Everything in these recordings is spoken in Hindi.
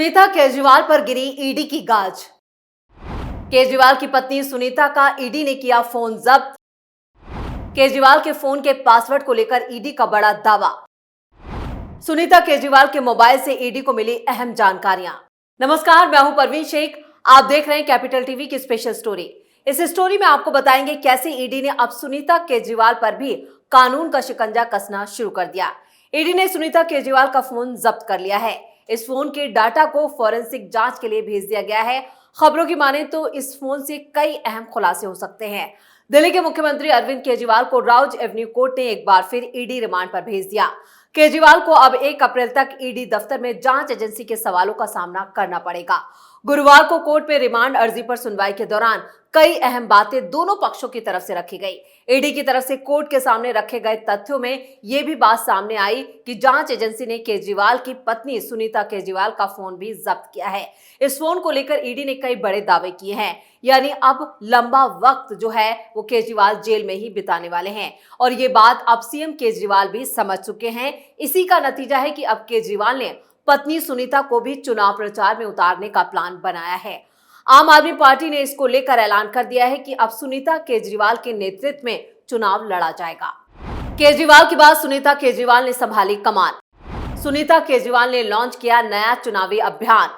सुनीता केजरीवाल पर गिरी ईडी की गाज। केजरीवाल की पत्नी सुनीता का ईडी ने किया फोन जब्त। केजरीवाल के फोन के पासवर्ड को लेकर ईडी का बड़ा दावा। सुनीता केजरीवाल के मोबाइल से ईडी को मिली अहम जानकारियां। नमस्कार, मैं हूं परवीन शेख। आप देख रहे हैं कैपिटल टीवी की स्पेशल स्टोरी। इस स्टोरी में आपको बताएंगे कैसे ईडी ने अब सुनीता केजरीवाल पर भी कानून का शिकंजा कसना शुरू कर दिया। ईडी ने सुनीता केजरीवाल का फोन जब्त कर लिया है। इस फोन के डाटा को फॉरेंसिक जांच के लिए भेज दिया गया है। खबरों की माने तो इस फोन से कई अहम खुलासे हो सकते हैं। दिल्ली के मुख्यमंत्री अरविंद केजरीवाल को राउज एवेन्यू कोर्ट ने एक बार फिर ईडी रिमांड पर भेज दिया। केजरीवाल को अब 1 अप्रैल तक ईडी दफ्तर में जांच एजेंसी के सवालों का सामना करना पड़ेगा। गुरुवार को कोर्ट में रिमांड अर्जी पर सुनवाई के दौरान कई अहम बातें दोनों पक्षों की तरफ से रखी गई। ईडी की तरफ से कोर्ट के सामने रखे गए तथ्यों में यह भी बात सामने आई कि जांच एजेंसी ने केजरीवाल की पत्नी सुनीता केजरीवाल का फोन भी जब्त किया है। इस फोन को लेकर ईडी ने कई बड़े दावे किए हैं, यानी अब लंबा वक्त जो है वो केजरीवाल जेल में ही बिताने वाले हैं और ये बात अब सीएम केजरीवाल भी समझ चुके हैं। इसी का नतीजा है कि अब केजरीवाल ने पत्नी सुनीता को भी चुनाव प्रचार में उतारने का प्लान बनाया है। आम आदमी पार्टी ने इसको लेकर ऐलान कर दिया है कि अब सुनीता केजरीवाल के नेतृत्व में चुनाव लड़ा जाएगा। केजरीवाल के बाद सुनीता केजरीवाल ने संभाली कमान। सुनीता केजरीवाल ने लॉन्च किया नया चुनावी अभियान।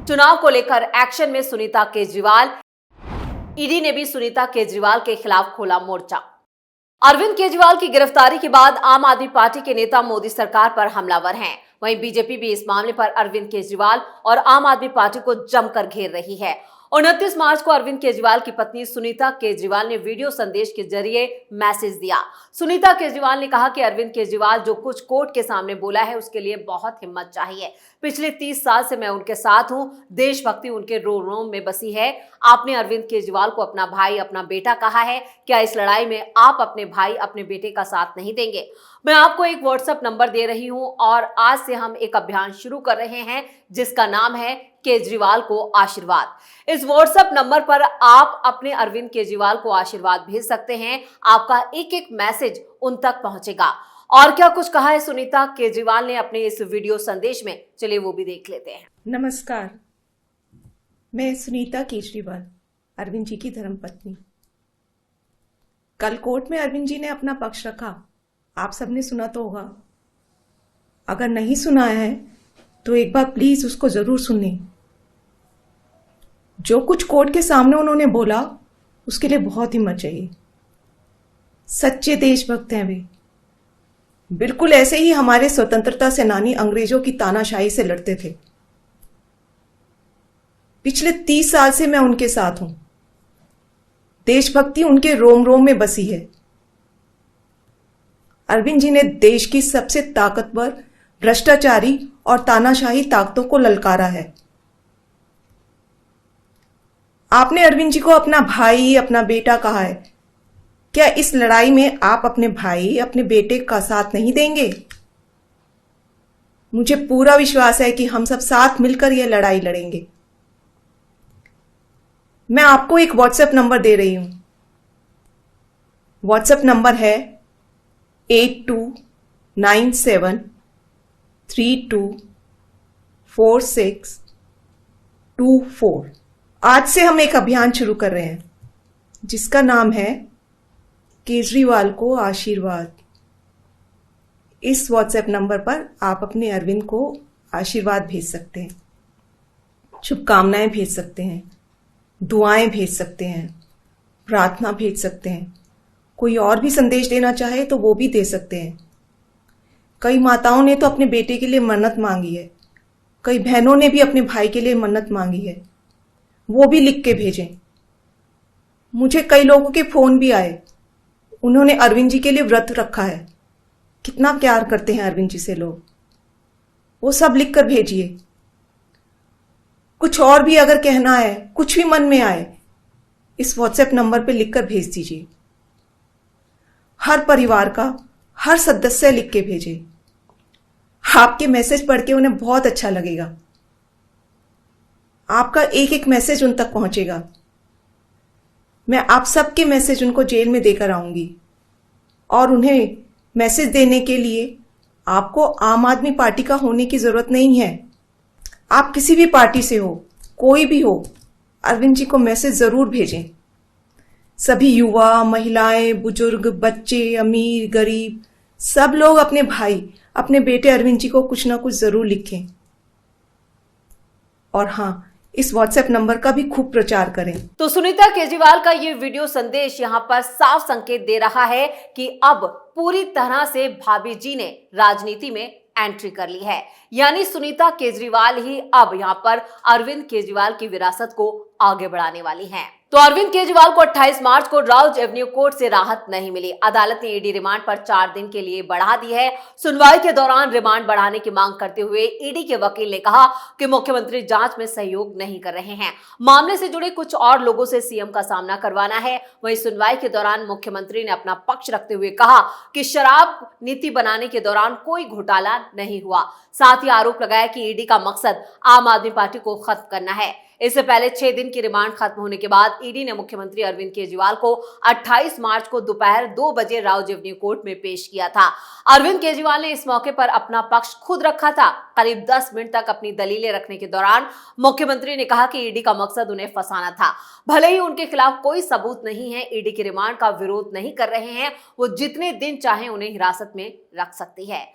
चुनाव को लेकर एक्शन में सुनीता केजरीवाल। ईडी ने भी सुनीता केजरीवाल के खिलाफ खोला मोर्चा। अरविंद केजरीवाल की गिरफ्तारी के बाद आम आदमी पार्टी के नेता मोदी सरकार पर हमलावर हैं। वहीं बीजेपी भी इस मामले पर अरविंद केजरीवाल और आम आदमी पार्टी को जमकर घेर रही है। 29 मार्च को अरविंद केजरीवाल की पत्नी सुनीता केजरीवाल ने वीडियो संदेश के जरिए मैसेज दिया। सुनीता केजरीवाल ने कहा कि अरविंद केजरीवाल जो कुछ कोर्ट के सामने बोला है उसके लिए बहुत हिम्मत चाहिए। पिछले 30 साल से मैं उनके साथ हूं। देशभक्ति उनके रोम में बसी है। आपने अरविंद केजरीवाल को अपना भाई, अपना बेटा कहा है। क्या इस लड़ाई में आप अपने भाई, अपने बेटे का साथ नहीं देंगे? मैं आपको एक व्हाट्सएप नंबर दे रही हूं और आज से हम एक अभियान शुरू कर रहे हैं जिसका नाम है केजरीवाल को आशीर्वाद। इस व्हाट्सएप नंबर पर आप अपने अरविंद केजरीवाल को आशीर्वाद भेज सकते हैं। आपका एक एक मैसेज उन तक पहुंचेगा। और क्या कुछ कहा है सुनीता केजरीवाल ने अपने इस वीडियो संदेश में, चलिए वो भी देख लेते हैं। नमस्कार, मैं सुनीता केजरीवाल, अरविंद जी की धर्मपत्नी। कल कोर्ट में अरविंद जी ने अपना पक्ष रखा, आप सबने सुना तो होगा। अगर नहीं सुना है तो एक बार प्लीज उसको जरूर सुनिए। जो कुछ कोर्ट के सामने उन्होंने बोला उसके लिए बहुत हिम्मत चाहिए। सच्चे देशभक्त हैं वे। बिल्कुल ऐसे ही हमारे स्वतंत्रता सेनानी अंग्रेजों की तानाशाही से लड़ते थे। पिछले 30 साल से मैं उनके साथ हूं। देशभक्ति उनके रोम रोम में बसी है। अरविंद जी ने देश की सबसे ताकतवर, भ्रष्टाचारी और तानाशाही ताकतों को ललकारा है। आपने अरविंद जी को अपना भाई, अपना बेटा कहा है। क्या इस लड़ाई में आप अपने भाई, अपने बेटे का साथ नहीं देंगे? मुझे पूरा विश्वास है कि हम सब साथ मिलकर यह लड़ाई लड़ेंगे। मैं आपको एक व्हाट्सएप नंबर दे रही हूं। व्हाट्सएप नंबर है 8297324624। आज से हम एक अभियान शुरू कर रहे हैं जिसका नाम है केजरीवाल को आशीर्वाद। इस व्हाट्सएप नंबर पर आप अपने अरविंद को आशीर्वाद भेज सकते हैं, शुभकामनाएं भेज सकते हैं, दुआएं भेज सकते हैं, प्रार्थना भेज सकते हैं। कोई और भी संदेश देना चाहे तो वो भी दे सकते हैं। कई माताओं ने तो अपने बेटे के लिए मन्नत मांगी है। कई बहनों ने भी अपने भाई के लिए मन्नत मांगी है। वो भी लिख के भेजें। मुझे कई लोगों के फोन भी आए। उन्होंने अरविंद जी के लिए व्रत रखा है। कितना प्यार करते हैं अरविंद जी से लोग। वो सब लिख कर भेजिए। कुछ और भी अगर कहना है, कुछ भी मन में आए, इस व्हाट्सएप नंबर पे लिखकर भेज दीजिए। हर परिवार का हर सदस्य लिख के भेजे। आपके मैसेज पढ़ के उन्हें बहुत अच्छा लगेगा। आपका एक एक मैसेज उन तक पहुंचेगा। मैं आप सबके मैसेज उनको जेल में देकर आऊंगी और उन्हें मैसेज देने के लिए आपको आम आदमी पार्टी का होने की जरूरत नहीं है। आप किसी भी पार्टी से हो, कोई भी हो, अरविंद जी को मैसेज जरूर भेजें। सभी युवा, महिलाएं, बुजुर्ग, बच्चे, अमीर, गरीब, सब लोग अपने भाई, अपने बेटे अरविंद जी को कुछ ना कुछ जरूर लिखें। और हाँ, इस व्हाट्सएप नंबर का भी खूब प्रचार करें। तो सुनीता केजरीवाल का ये वीडियो संदेश यहाँ पर साफ संकेत दे रहा है कि अब पूरी तरह से भाभी जी ने राजनीति में एंट्री कर ली है, यानी सुनीता केजरीवाल ही अब यहाँ पर अरविंद केजरीवाल की विरासत को आगे बढ़ाने वाली हैं। तो अरविंद केजरीवाल को 28 मार्च को राउज एवेन्यू कोर्ट से राहत नहीं मिली। अदालत ने ईडी रिमांड पर 4 दिन के लिए बढ़ा दी है। सुनवाई के दौरान रिमांड बढ़ाने की मांग करते हुए ईडी के वकील ने कहा कि मुख्यमंत्री जांच में सहयोग नहीं कर रहे हैं। मामले से जुड़े कुछ और लोगों से सीएम का सामना करवाना है। वहीं सुनवाई के दौरान मुख्यमंत्री ने अपना पक्ष रखते हुए कहा कि शराब नीति बनाने के दौरान कोई घोटाला नहीं हुआ। साथ ही आरोप लगाया कि ईडी का मकसद आम आदमी पार्टी को खत्म करना है। इससे पहले 6 दिन की रिमांड खत्म होने के बाद ईडी ने मुख्यमंत्री अरविंद केजरीवाल को 28 मार्च को दोपहर 2 बजे राउज एवेन्यू कोर्ट में पेश किया था। अरविंद केजरीवाल ने इस मौके पर अपना पक्ष खुद रखा था। करीब 10 मिनट तक अपनी दलीलें रखने के दौरान मुख्यमंत्री ने कहा कि ईडी का मकसद उन्हें फंसाना था। भले ही उनके खिलाफ कोई सबूत नहीं है, ईडी की रिमांड का विरोध नहीं कर रहे हैं, वो जितने दिन चाहे उन्हें हिरासत में रख सकती है।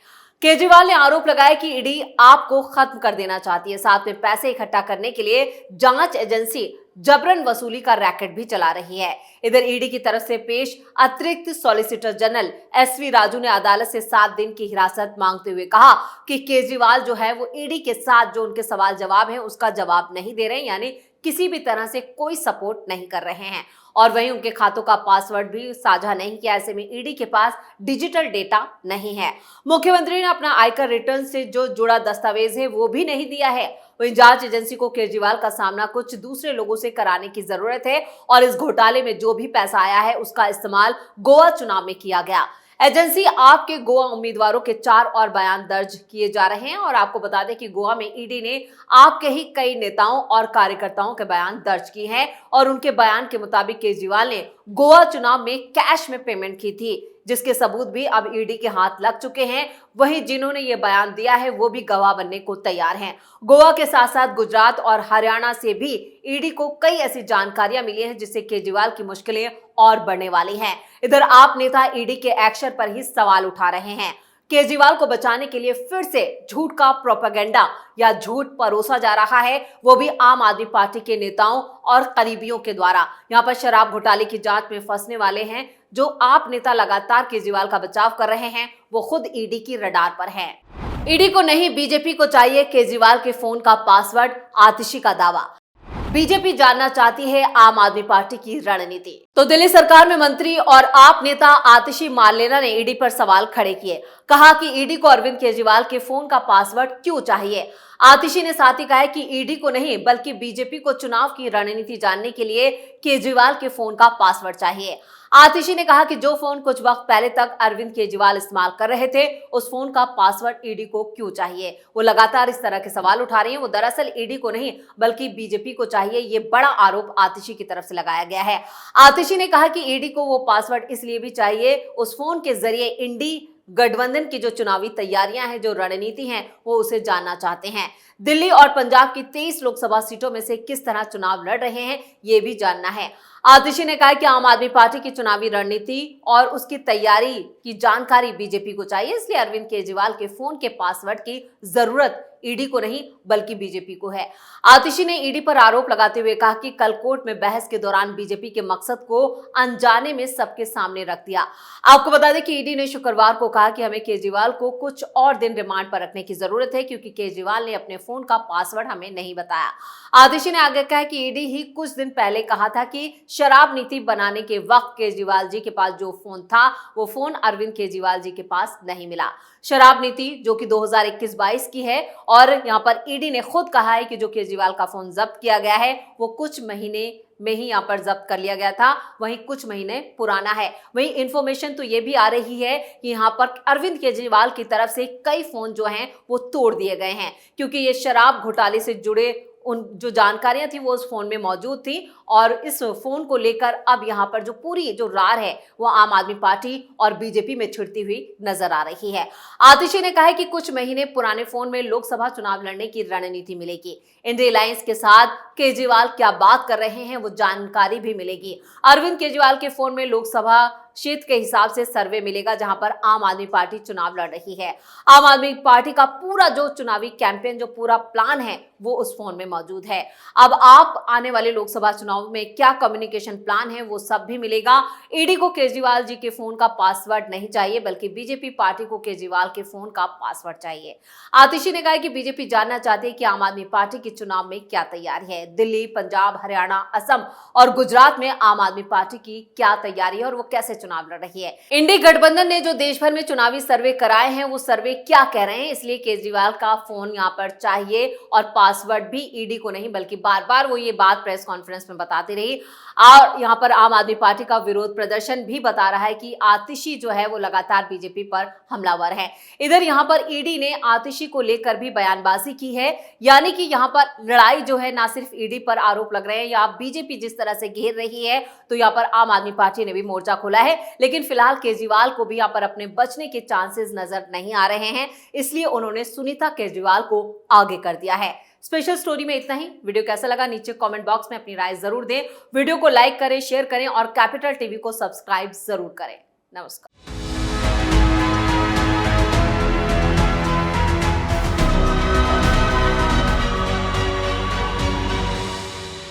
केजरीवाल ने आरोप लगाया कि ईडी आपको खत्म कर देना चाहती है। साथ में पैसे इकट्ठा करने के लिए जांच एजेंसी जबरन वसूली का रैकेट भी चला रही है। इधर ईडी की तरफ से पेश अतिरिक्त सॉलिसिटर जनरल एसवी राजू ने अदालत से 7 दिन की हिरासत मांगते हुए कहा कि केजरीवाल जो है वो ईडी के साथ जो उनके सवाल जवाब है उसका जवाब नहीं दे रहे हैं, यानी किसी भी तरह से कोई सपोर्ट नहीं कर रहे हैं। और वहीं उनके खातों का पासवर्ड भी साझा नहीं किया। ऐसे में ईडी के पास डिजिटल डेटा नहीं है। मुख्यमंत्री ने अपना आयकर रिटर्न से जो जुड़ा दस्तावेज है वो भी नहीं दिया है। वहीं जांच एजेंसी को केजरीवाल का सामना कुछ दूसरे लोगों से कराने की जरूरत है और इस घोटाले में जो भी पैसा आया है उसका इस्तेमाल गोवा चुनाव में किया गया। एजेंसी आपके गोवा उम्मीदवारों के 4 और बयान दर्ज किए जा रहे हैं और आपको बता दें कि गोवा में ईडी ने आपके ही कई नेताओं और कार्यकर्ताओं के बयान दर्ज किए हैं और उनके बयान के मुताबिक केजरीवाल ने गोवा चुनाव में कैश में पेमेंट की थी, जिसके सबूत भी अब ईडी के हाथ लग चुके हैं। वहीं जिन्होंने ये बयान दिया है वो भी गवाह बनने को तैयार हैं। गोवा के साथ साथ गुजरात और हरियाणा से भी ईडी को कई ऐसी जानकारियां मिली हैं जिससे केजरीवाल की मुश्किलें और बढ़ने वाली हैं। इधर आप नेता ईडी के एक्शन पर ही सवाल उठा रहे हैं। केजरीवाल को बचाने के लिए फिर से झूठ का प्रोपेगेंडा या झूठ परोसा जा रहा है, वो भी आम आदमी पार्टी के नेताओं और करीबियों के द्वारा। यहाँ पर शराब घोटाले की जांच में फंसने वाले हैं जो आप नेता लगातार केजरीवाल का बचाव कर रहे हैं, वो खुद ईडी की रडार पर हैं। ईडी को नहीं बीजेपी को चाहिए केजरीवाल के फोन का पासवर्ड, आतिशी का दावा। बीजेपी जानना चाहती है आम आदमी पार्टी की रणनीति। तो दिल्ली सरकार में मंत्री और आप नेता आतिशी मार्लेना ने ईडी पर सवाल खड़े किए। कहा कि ईडी को अरविंद केजरीवाल के फोन का पासवर्ड क्यों चाहिए। आतिशी ने साथ ही कहा कि ईडी को नहीं बल्कि बीजेपी को चुनाव की रणनीति जानने के लिए केजरीवाल के फोन का पासवर्ड चाहिए। आतिशी ने कहा कि जो फोन कुछ वक्त पहले तक अरविंद केजरीवाल इस्तेमाल कर रहे थे उस फोन का पासवर्ड ईडी को क्यों चाहिए। वो लगातार इस तरह के सवाल उठा रही हैं। वो दरअसल ईडी को नहीं बल्कि बीजेपी को चाहिए, ये बड़ा आरोप आतिशी की तरफ से लगाया गया है। आतिशी ने कहा कि ईडी को वो पासवर्ड इसलिए भी चाहिए, उस फोन के जरिए इंडी गठबंधन की जो चुनावी तैयारियां हैं, जो रणनीति हैं, वो उसे जानना चाहते हैं। दिल्ली और पंजाब की 23 लोकसभा सीटों में से किस तरह चुनाव लड़ रहे हैं ये भी जानना है। आतिशी ने कहा कि आम आदमी पार्टी की चुनावी रणनीति और उसकी तैयारी की जानकारी बीजेपी को चाहिए, इसलिए अरविंद केजरीवाल के फोन के पासवर्ड की जरूरत ईडी को नहीं बल्कि बीजेपी को है। आतिशी ने ईडी पर आरोप लगाते हुए कहा कि कल कोर्ट में बहस के दौरान बीजेपी के मकसद को अनजाने में सबके सामने रख दिया। आपको बता दें कि ईडी ने शुक्रवार को कहा कि हमें केजरीवाल को कुछ और दिन रिमांड पर रखने की जरूरत है क्योंकि केजरीवाल ने अपने फोन का पासवर्ड हमें नहीं बताया। आतिशी ने आगे कहा कि ईडी ही कुछ दिन पहले कहा था कि शराब नीति बनाने के वक्त केजरीवाल जी के पास जो फोन था वो फोन अरविंद केजरीवाल जी के पास नहीं मिला। शराब नीति जो कि 2021-22 की है और यहाँ पर ईडी ने खुद कहा है कि जो केजरीवाल का फोन जब्त किया गया है वो कुछ महीने में ही यहाँ पर जब्त कर लिया गया था, वहीं कुछ महीने पुराना है। वहीं इंफॉर्मेशन तो ये भी आ रही है कि यहाँ पर अरविंद केजरीवाल की तरफ से कई फोन जो हैं वो तोड़ दिए गए हैं क्योंकि ये शराब घोटाले से जुड़े उन जो जानकारियां थी वो उस फोन में मौजूद थी और इस फोन को लेकर अब यहां पर जो पूरी जो रार है वो आम आदमी पार्टी और बीजेपी में छिड़ती हुई नजर आ रही है। आतिशी ने कहा है कि कुछ महीने पुराने फोन में लोकसभा चुनाव लड़ने की रणनीति मिलेगी। इंडिया अलायंस के साथ केजरीवाल क्या बात कर रहे हैं वो जानकारी भी मिलेगी। अरविंद केजरीवाल के फोन में लोकसभा क्षेत्र के हिसाब से सर्वे मिलेगा जहां पर आम आदमी पार्टी चुनाव लड़ रही है। आम आदमी पार्टी का पूरा जो चुनावी कैंपेन जो पूरा प्लान है वो उस फोन में मौजूद है। अब आप आने वाले लोकसभा चुनाव में क्या कम्युनिकेशन प्लान है वो सब भी मिलेगा। ईडी को केजरीवाल जी के फोन का पासवर्ड नहीं चाहिए बल्कि बीजेपी पार्टी को केजरीवाल के फोन का पासवर्ड चाहिए। आतिशी ने कहा कि बीजेपी जानना चाहती है कि आम आदमी पार्टी के चुनाव में क्या तैयारी है। दिल्ली, पंजाब, हरियाणा, असम और गुजरात में आम आदमी पार्टी की क्या तैयारी है और वो कैसे चुनाव लड़ रही है। इंडी गठबंधन ने जो देश भर में चुनावी सर्वे कराए हैं वो सर्वे क्या कह रहे हैं, इसलिए केजरीवाल का फोन यहां पर चाहिए और पासवर्ड भी ईडी को नहीं बल्कि बार बार वो ये बात प्रेस कॉन्फ्रेंस में बताती रही। और यहां पर आम आदमी पार्टी का विरोध प्रदर्शन भी बता रहा है कि आतिशी जो है वो लगातार बीजेपी पर हमलावर है। इधर यहां पर ईडी ने आतिशी को लेकर भी बयानबाजी की है, यानी कि यहां पर लड़ाई जो है ना सिर्फ ईडी पर आरोप लग रहे हैं या बीजेपी जिस तरह से घेर रही है तो यहां पर आम आदमी पार्टी ने भी मोर्चा खोला है। लेकिन फिलहाल केजरीवाल को भी यहां पर अपने बचने के चांसेस नजर नहीं आ रहे हैं, इसलिए उन्होंने सुनीता केजरीवाल को आगे कर दिया है। स्पेशल स्टोरी में इतना ही। वीडियो कैसा लगा नीचे कमेंट बॉक्स में अपनी राय जरूर दें। वीडियो को लाइक करें, शेयर करें और कैपिटल टीवी को सब्सक्राइब जरूर करें। नमस्कार।